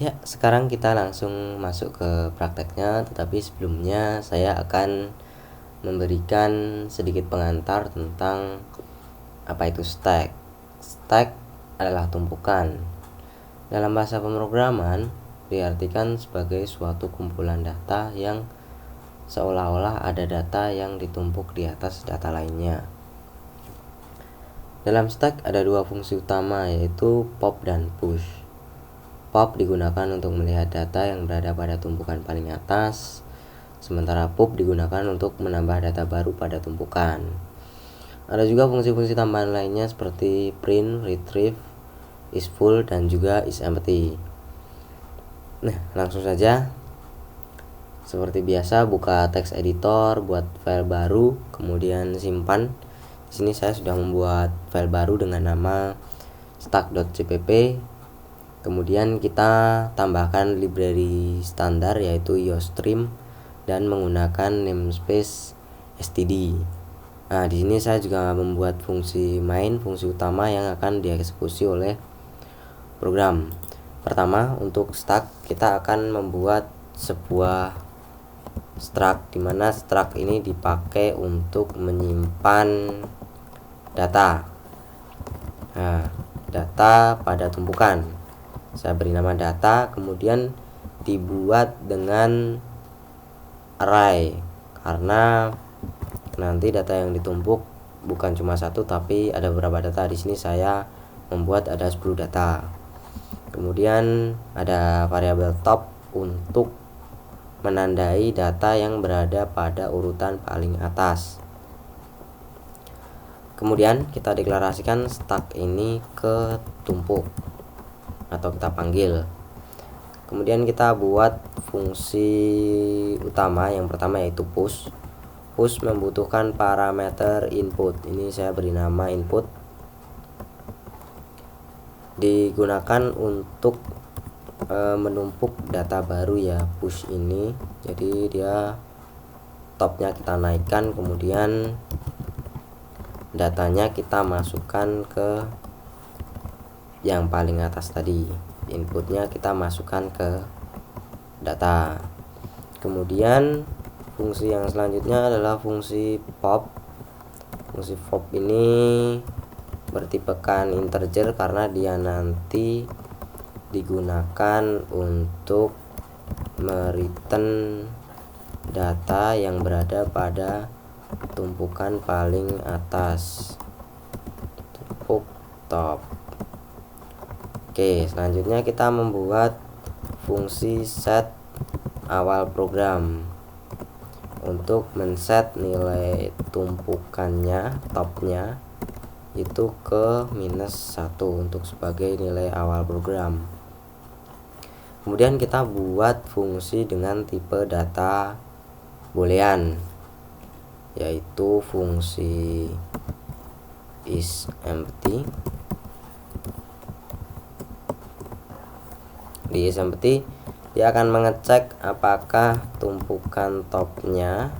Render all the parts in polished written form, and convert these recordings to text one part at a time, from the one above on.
Ya, sekarang kita langsung masuk ke prakteknya, tetapi sebelumnya saya akan memberikan sedikit pengantar tentang apa itu stack. Stack adalah tumpukan. Dalam bahasa pemrograman, diartikan sebagai suatu kumpulan data yang seolah-olah ada data yang ditumpuk di atas data lainnya. Dalam stack ada dua fungsi utama, yaitu pop dan push. Pop digunakan untuk melihat data yang berada pada tumpukan paling atas, sementara push digunakan untuk menambah data baru pada tumpukan. Ada juga fungsi-fungsi tambahan lainnya seperti print, retrieve, isFull, dan juga isEmpty. Nah, langsung saja. Seperti biasa, buka text editor, buat file baru, kemudian simpan. Di sini saya sudah membuat file baru dengan nama stack.cpp. Kemudian kita tambahkan library standar yaitu iostream dan menggunakan namespace std. Nah, di sini saya juga membuat fungsi main, fungsi utama yang akan dieksekusi oleh program. Pertama, untuk stack kita akan membuat sebuah struct, di mana struct ini dipakai untuk menyimpan data. Nah, data pada tumpukan. Saya beri nama data, kemudian dibuat dengan array karena nanti data yang ditumpuk bukan cuma satu tapi ada beberapa data. Di sini saya membuat ada 10 data. Kemudian ada variabel top untuk menandai data yang berada pada urutan paling atas. Kemudian kita deklarasikan stack ini ke tumpuk atau kita panggil. Kemudian kita buat fungsi utama yang pertama yaitu push. Push membutuhkan parameter input. Ini saya beri nama input. Digunakan untuk menumpuk data baru ya, push ini. Jadi dia topnya kita naikkan, kemudian datanya kita masukkan ke yang paling atas tadi. Inputnya kita masukkan ke data. Kemudian fungsi yang selanjutnya adalah fungsi pop. Fungsi pop ini bertipekan integer karena dia nanti digunakan untuk mereturn data yang berada pada tumpukan paling atas, tumpuk top. Oke, selanjutnya kita membuat fungsi set awal program untuk men-set nilai tumpukannya, topnya itu ke -1 untuk sebagai nilai awal program. Kemudian kita buat fungsi dengan tipe data boolean, yaitu fungsi isEmpty. Di isEmpty dia akan mengecek apakah tumpukan topnya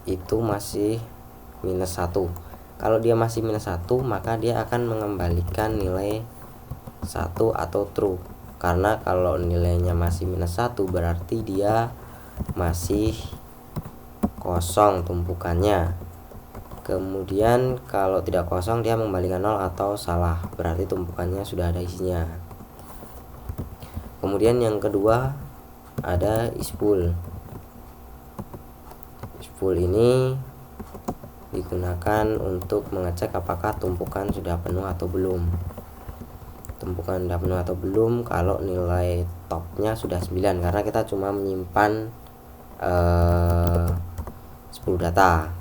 itu masih -1. Kalau dia masih -1, maka dia akan mengembalikan nilai 1 atau true. Karena kalau nilainya masih -1 berarti dia masih kosong tumpukannya. Kemudian kalau tidak kosong dia mengembalikan 0 atau salah, berarti tumpukannya sudah ada isinya. Kemudian yang kedua ada isFull. isFull ini digunakan untuk mengecek apakah tumpukan sudah penuh atau belum. Tumpukan sudah penuh atau belum kalau nilai topnya sudah 9, karena kita cuma menyimpan 10 data.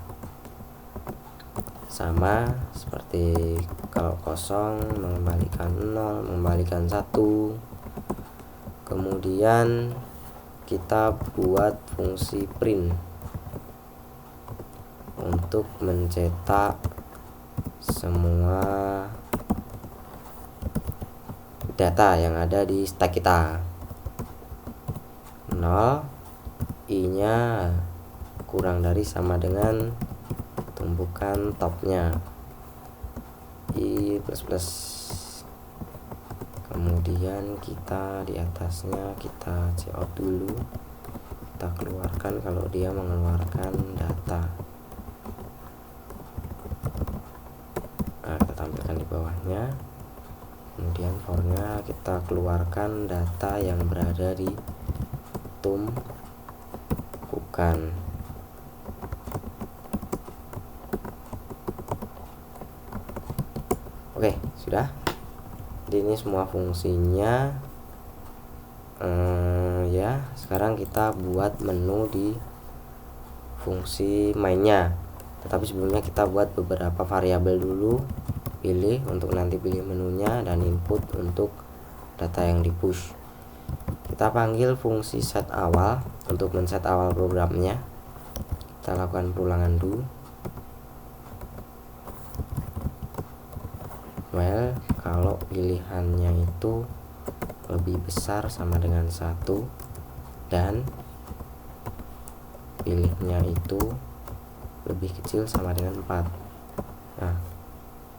Sama seperti kalau kosong mengembalikan 0, mengembalikan 1. Kemudian kita buat fungsi print untuk mencetak semua data yang ada di stack kita. 0, i-nya kurang dari sama dengan tumpukan topnya, i++. kemudian kita di atasnya kita cout dulu, kita keluarkan kalau dia mengeluarkan data. Nah, kita tampilkan di bawahnya. Kemudian for-nya kita keluarkan data yang berada di tumpukan. Oke, sudah. Jadi ini semua fungsinya. Ya, sekarang kita buat menu di fungsi mainnya. Tetapi sebelumnya kita buat beberapa variabel dulu. Pilih untuk nanti pilih menunya, dan input untuk data yang di push. Kita panggil fungsi set awal untuk men-set awal programnya. Kita lakukan perulangan do. Well, kalau pilihannya itu lebih besar sama dengan 1 dan pilihnya itu lebih kecil sama dengan 4. Nah,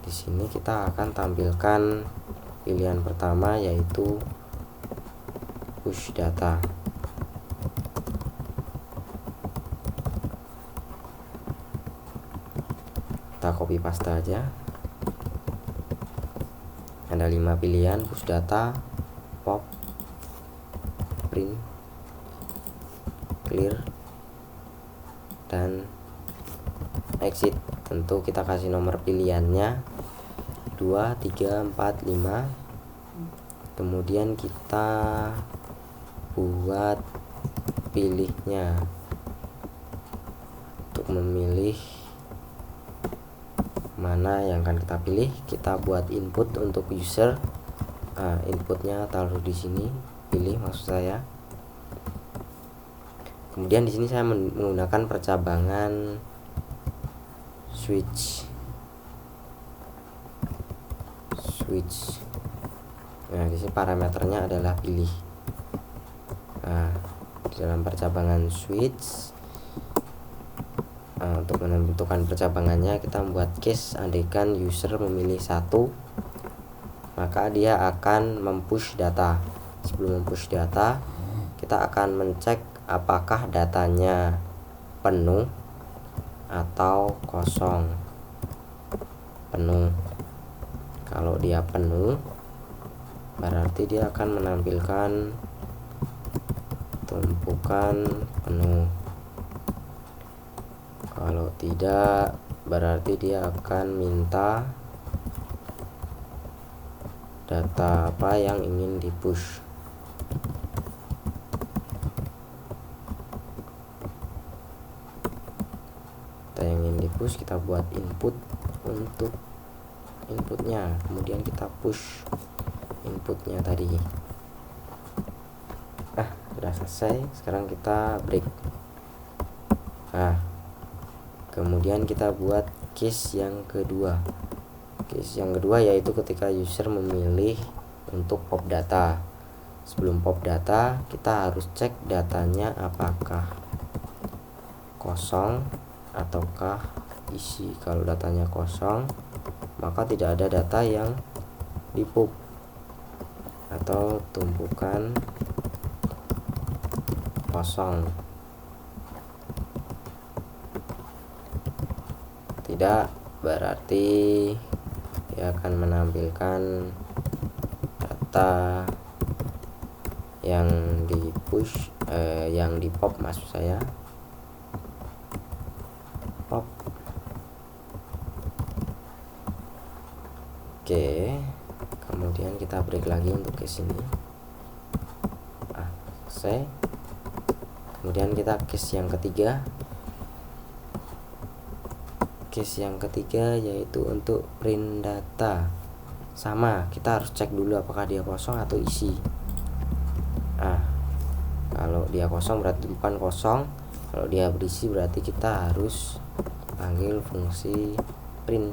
di sini kita akan tampilkan pilihan pertama, yaitu push data. Kita copy paste aja. Ada 5 pilihan: push data, pop, print, clear, dan exit. Tentu kita kasih nomor pilihannya 2, 3, 4, 5. Kemudian kita buat pilihnya. Untuk memilih mana yang akan kita pilih, kita buat input untuk user. Inputnya taruh di sini, pilih maksud saya. Kemudian di sini saya menggunakan percabangan switch. Nah, di sini parameternya adalah pilih. Nah, di dalam percabangan switch, untuk menentukan percabangannya kita membuat case. Andaikan user memilih 1, maka dia akan mempush data. Sebelum mempush data, kita akan mencek apakah datanya penuh atau kosong. Penuh. Kalau dia penuh, berarti dia akan menampilkan tumpukan penuh. Kalau tidak, berarti dia akan minta data apa yang ingin di-push. Data yang ingin di-push kita buat input untuk inputnya, kemudian kita push inputnya tadi. Sudah selesai. Sekarang kita break. Kemudian kita buat case yang kedua. Case yang kedua yaitu ketika user memilih untuk pop data. Sebelum pop data, kita harus cek datanya apakah kosong ataukah isi. Kalau datanya kosong, maka tidak ada data yang di pop atau tumpukan kosong. Tidak, berarti dia akan menampilkan data yang di push, yang di pop maksud saya. Pop. Oke, kemudian kita break lagi untuk ke sini. Selesai. Kemudian kita case yang ketiga. Case yang ketiga yaitu untuk print data. Sama, kita harus cek dulu apakah dia kosong atau isi. Kalau dia kosong berarti bukan kosong. Kalau dia berisi berarti kita harus panggil fungsi print.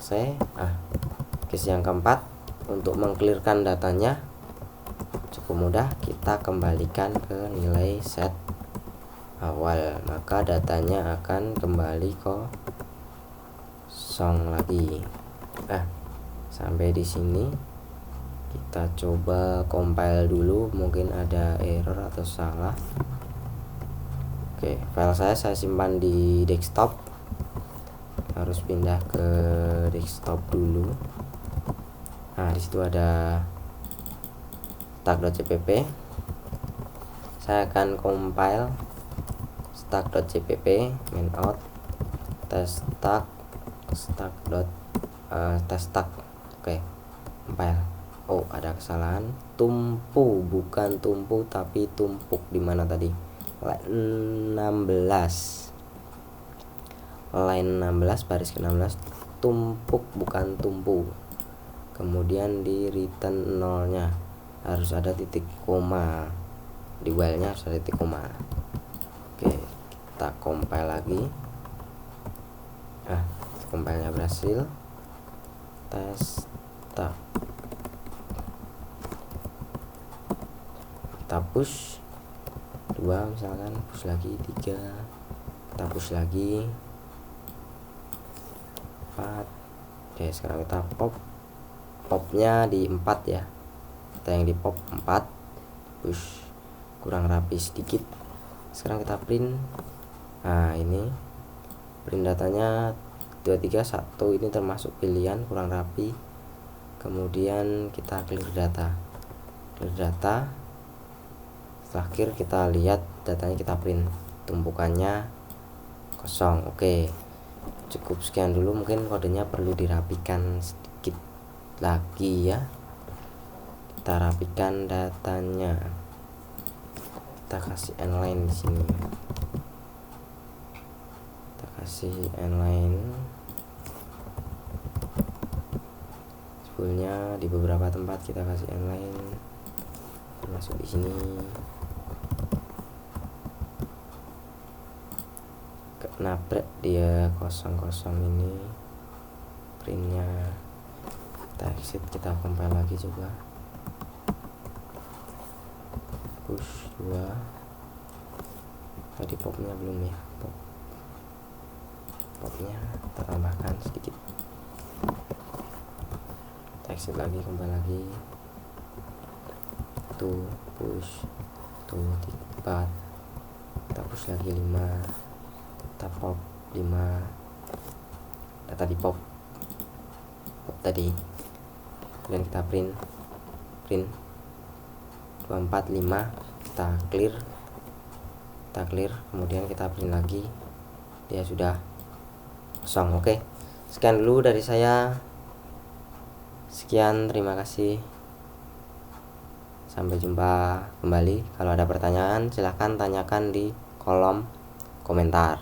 Selesai. Case yang keempat, untuk mengclearkan datanya cukup mudah. Kita kembalikan ke nilai set awal, maka datanya akan kembali kosong. kosong lagi. Sampai di sini kita coba compile dulu, mungkin ada error atau salah. Oke, file saya simpan di desktop. Harus pindah ke desktop dulu. Nah, di situ ada stack.cpp. Saya akan compile stack.cpp main out test stack. Oke, compile. Oh, ada kesalahan. Tumpu, bukan tumpu tapi tumpuk. Di mana tadi? Line 16 baris ke-16, tumpuk bukan tumpu. Kemudian di return 0-nya harus ada titik koma. Di while-nya harus ada titik koma. Oke, kita compile lagi. Compile-nya berhasil. Tes tak. Kita push 2 misalkan, push lagi 3, kita push lagi 4. Oke, sekarang kita popnya di 4 ya. Kita yang di pop 4, push kurang rapi sedikit. Sekarang kita print. Nah, ini print datanya 231, ini termasuk pilihan kurang rapi. Kemudian kita clear data. Setelah clear, kita lihat datanya, kita print tumpukannya kosong. Oke, cukup sekian dulu. Mungkin kodenya perlu dirapikan sedikit lagi ya. Kita rapikan datanya. Kita kasih inline di sini. Kita kasih inline spoolnya di beberapa tempat, kita kasih inline masuk di sini. Nabrak dia kosong ini printnya. Kita exit, kita compile lagi coba. Push 2. Tadi popnya belum ya, popnya kita tambahkan sedikit. Kita exit lagi, compile lagi. Tuh, push 4. Kita push lagi 5. Kita pop 5. Data di pop tadi. Kemudian kita print 2, 4, 5. Kita clear. Kemudian kita print lagi, dia sudah kosong. Oke, sekian dulu dari saya. Sekian, terima kasih. Sampai jumpa kembali. Kalau ada pertanyaan silahkan tanyakan di kolom komentar.